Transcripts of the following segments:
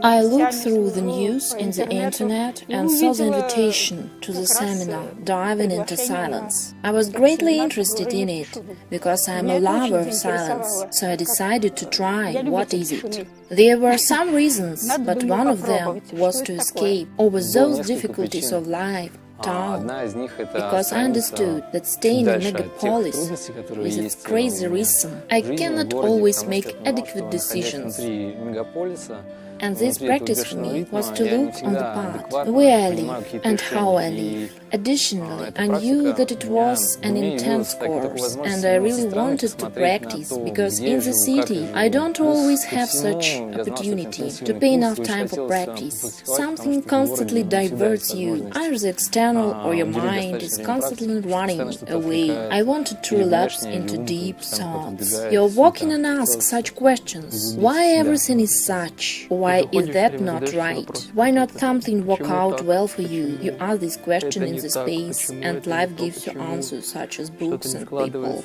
I looked through the news in the internet and saw the invitation to the seminar Diving into Silence. I was greatly interested in it, because I am a lover of silence, so I decided to try what is it. There were some reasons, but one of them was to escape over those difficulties of life. Town, because I understood that staying in a megapolis with its crazy rhythm, I cannot always make adequate decisions. And this practice for me was to look on the path, where I live and how I live. Additionally, I knew that it was an intense course, and I really wanted to practice, because in the city I don't always have such opportunity to pay enough time for practice. Something constantly diverts you, either the external or your mind is constantly running away. I wanted to relapse into deep thoughts. You're walking and ask such questions. Why everything is such? Why is that not right? Why not something work out well for you? You ask this question in the space, and life gives you answers such as books and people.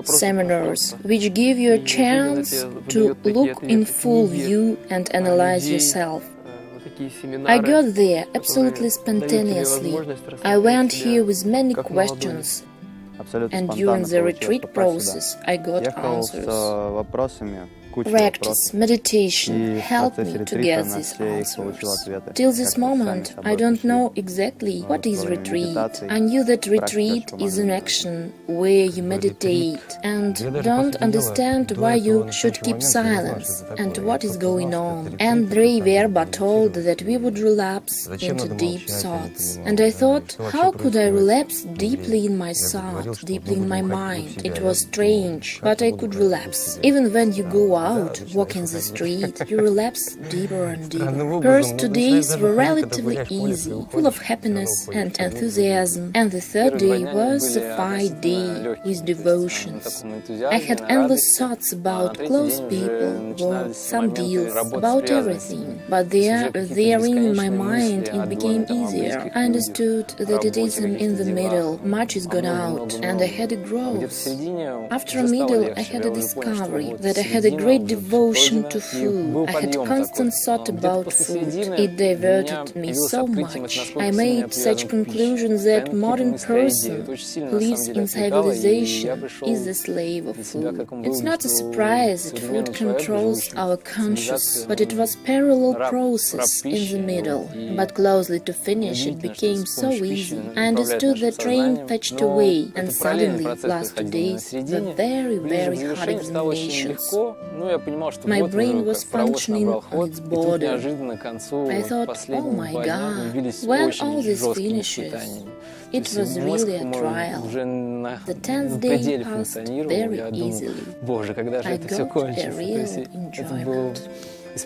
Seminars, which give you a chance to look in full view and analyze yourself. I got there absolutely spontaneously. I went here with many questions, and during the retreat process I got answers. Practice, meditation helped me to get these answers. Till this moment, I don't know exactly what is retreat. I knew that retreat is an action where you meditate and don't understand why you should keep silence and what is going on. And Andrei Verba told that we would relapse into deep thoughts. And I thought, how could I relapse deeply in my thought, deeply in my mind? It was strange, but I could relapse. Even when you go out, walking the street, you relapse deeper and deeper. First 2 days were relatively easy, full of happiness and enthusiasm, and the third day was a fine day with devotions. I had endless thoughts about close people, work, some deals, about everything, but there in my mind it became easier. I understood that it is in the middle, much is gone out, and I had a growth. After a middle, I had a discovery that I had a great devotion to food. I had constant thought about food. It diverted me so much. I made such conclusions that modern person who lives in civilization is the slave of food. It's not a surprise that food controls our conscience, but it was parallel process in the middle. But closely to finish it became so easy. I understood the train fetched away, and suddenly, last 2 days, were very, very hard examinations. My brain was functioning on its border. I thought, oh my God, when all this finishes? It was really a trial. The 10th day passed very easily. I got a real enjoyment.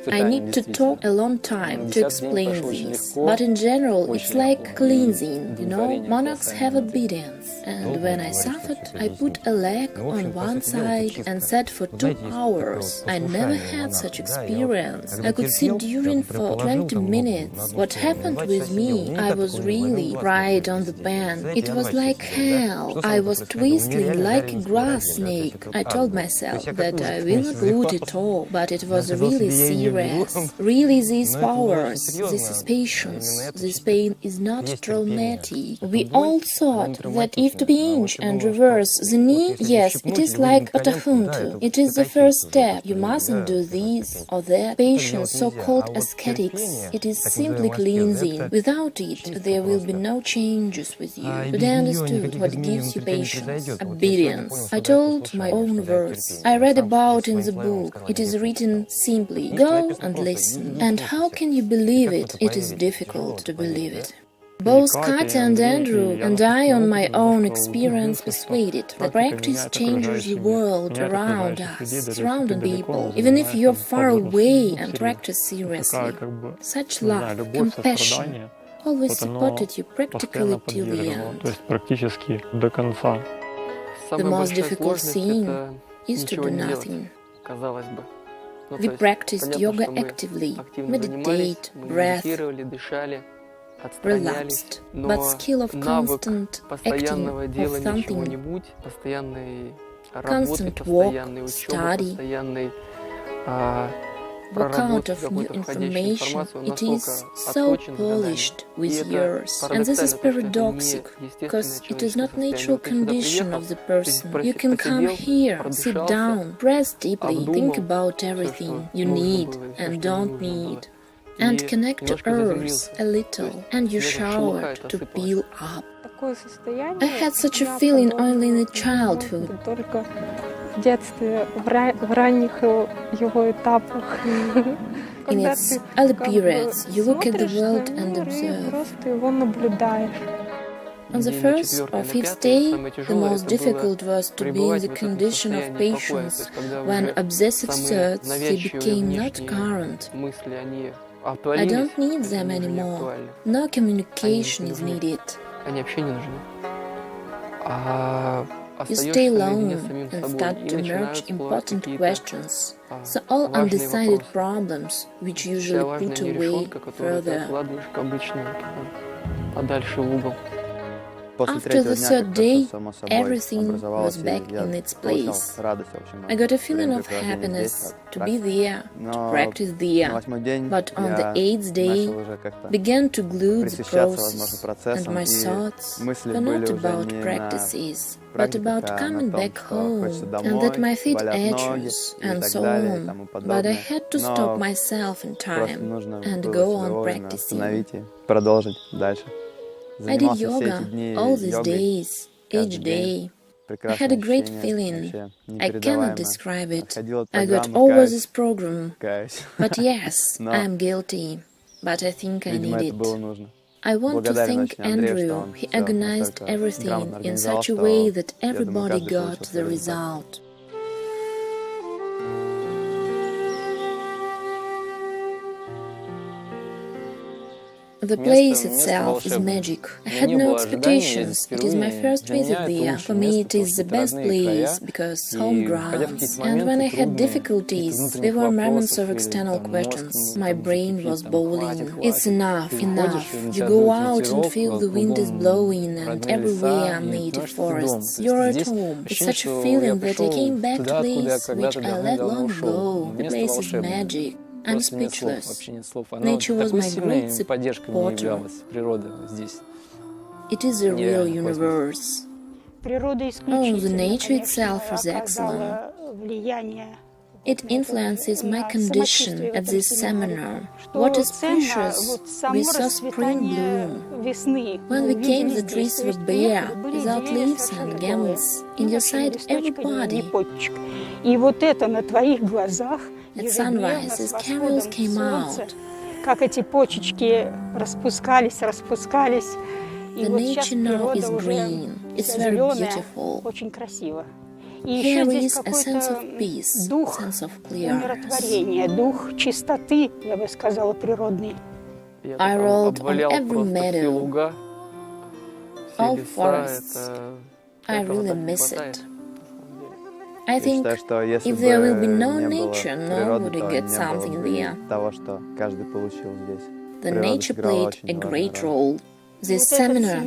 I need to talk a long time to explain this, but in general it's like cleansing, monarchs have obedience, and when I suffered, I put a leg on one side and sat for 2 hours. I never had such experience. I could sit during for 20 minutes. What happened with me? I was really right on the pen. It was like hell. I was twisting like a grass snake. I told myself that I will not lose it all, but it was really serious. Really, these powers, this is patience, this pain is not traumatic. We all thought that if to pinch and reverse the knee, yes, it is like patahuntu. It is the first step. You mustn't do this or that. Patience, so-called ascetics, it is simply cleansing. Without it, there will be no changes with you. But I understood what gives you patience. Obedience. I told my own words. I read about in the book. It is written simply. Go and listen. And how can you believe it? It is difficult to believe it. Both Katya and Andrew and I on my own experience persuaded that practice changes the world around us, surrounding people, even if you're far away and practice seriously. Such love, compassion, always supported you practically till the end. The most difficult thing is to do nothing. We practiced yoga actively, meditate, breath, relapsed, but skill of constant acting of something, constant walk, study, walk out of new information, it is so polished with years. And this is paradoxic, because it is not natural condition of the person. You can come here, sit down, press deeply, think about everything you need and don't need, and connect to earth a little, and you showered to peel up. I had such a feeling only in childhood. In its early periods, you look at the world and observe. On the first or fifth day, the most difficult was to be in the condition of patience, when obsessive thoughts they became not current. I don't need them anymore. No communication is needed. You stay alone and start to merge important questions, so all undecided problems, which usually put away further. After the third day, everything was back in its place. I got a feeling of happiness to be there, to practice there, but on the eighth day began to glue the process, and my thoughts were not about practices, but about coming back home, and that my feet itches, and so on. But I had to stop myself in time and go on practicing. I did yoga all these days, each day. I had a great feeling. I cannot describe it. I got over this program. But yes, I am guilty. But I think I need it. I want to thank Andrew. He organized everything in such a way that everybody got the result. The place itself is magic. I had no expectations. It is my first visit there. For me it is the best place, because home grounds. And when I had difficulties, there were moments of external questions. My brain was bowling. It's enough, enough. You go out and feel the wind is blowing, and everywhere are native forests. You're at home. It's such a feeling that I came back to a place which I left long ago. The place is magic. I'm speechless. Nature was my great supporter. It is a real universe. Oh, the nature itself is excellent. It influences my condition at this seminar. What is precious? We saw spring bloom. When we came, the trees were bare, without leaves and gambles. In your sight, everybody. At sunrise, as carols came out, the nature now is green. It's very beautiful. Here is a sense of peace, sense of clearness. I rode on every meadow, all forests. I really miss it. I think if there will be no nature, nobody gets something there. The nature played a great role. This seminar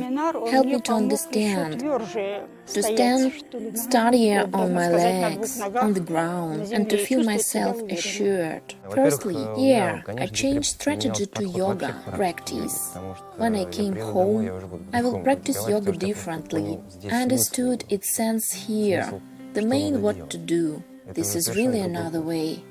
helped me to understand, to stand steadier on my legs, on the ground, and to feel myself assured. Firstly, I changed strategy to yoga practice. When I came home, I will practice yoga differently. I understood its sense here. The main what to do. This is really another way.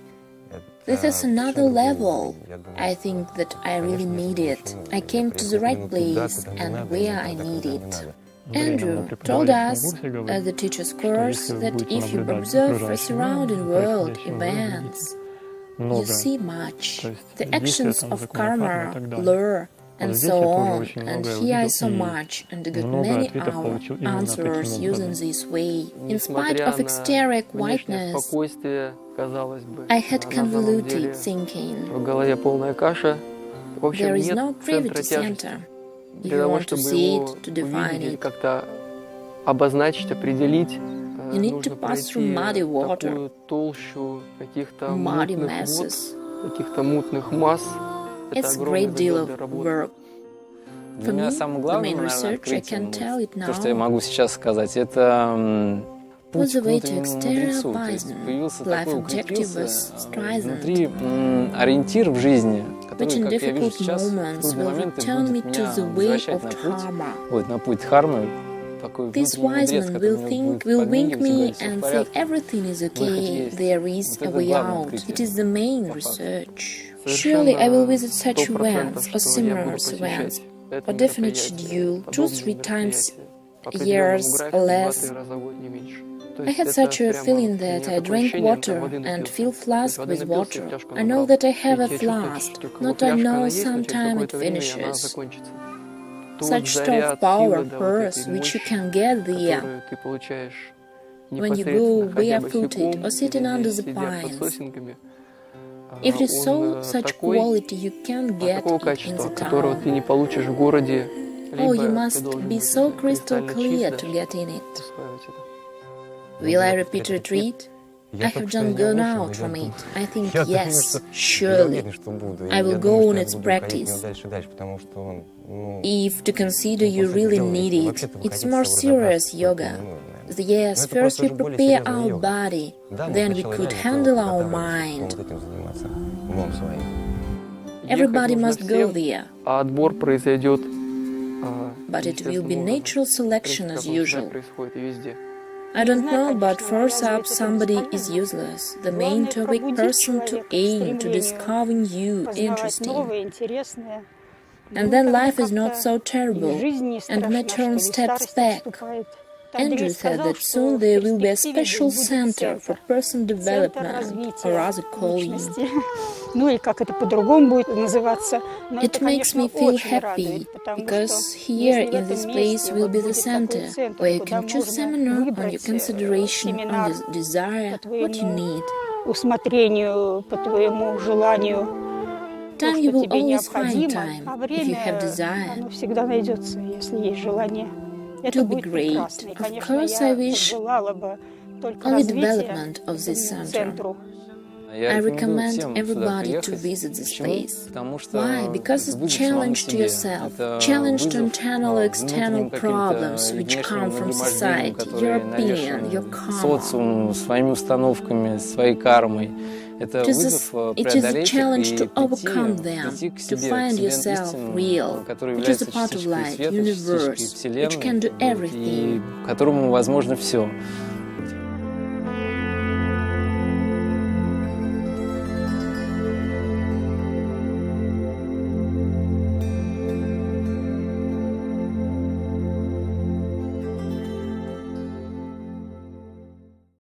This is another level. I think that I really need it. I came to the right place and where I need it. Andrew told us at the teacher's course that if you observe the surrounding world events, you see much. The actions of karma, lure, and so on, and here I saw much and got many answers using this way. In spite of exterior quietness, I had convoluted thinking. There is no privity center. If you want to see it, to define it, you need to pass through muddy water, muddy masses. It's a great deal of work. For me, the main research, I can tell it now. was a way to exterior Poison. Life objective was strengthened, which in difficult moments will return me to the way of Dharma. This wise man will wink me and say everything is okay, there is a way out. It is the main research. Surely I will visit such events or similar events, or definite schedule, 2-3 times a year or less. I had such a feeling that I drank water and fill flask with water. I know that I have a flask, not I know sometime it finishes. Such store power purse which you can get there when you go barefooted or sitting under the pines. If you saw such quality, you can't get it in the town. Oh, you must be so crystal clear to get in it. Will I repeat retreat? I have just gone out from it. I think yes, surely. I will go on its practice. If to consider you really need it, it's more serious yoga. Yes, first we prepare our body, then we could handle our mind. Everybody must go there. But it will be natural selection as usual. I don't know, but first up somebody is useless. The main topic person to aim to discovering you interesting. And then life is not so terrible, and my turn steps back. Andrew said that soon there will be a special center for person development, or rather calling. It makes me feel happy, because here in this place will be the center, where you can choose seminar on your consideration, on your desire, what you need. Time you will always find time, if you have desire. It will be great. Of course, I wish only development of this center. I recommend everybody to visit this place. Why? Because it's a challenge to yourself, challenge to internal or external problems which come from society, your opinion, your karma. It is a challenge to overcome them, to find yourself real, which is a part of life, universe, which can do everything.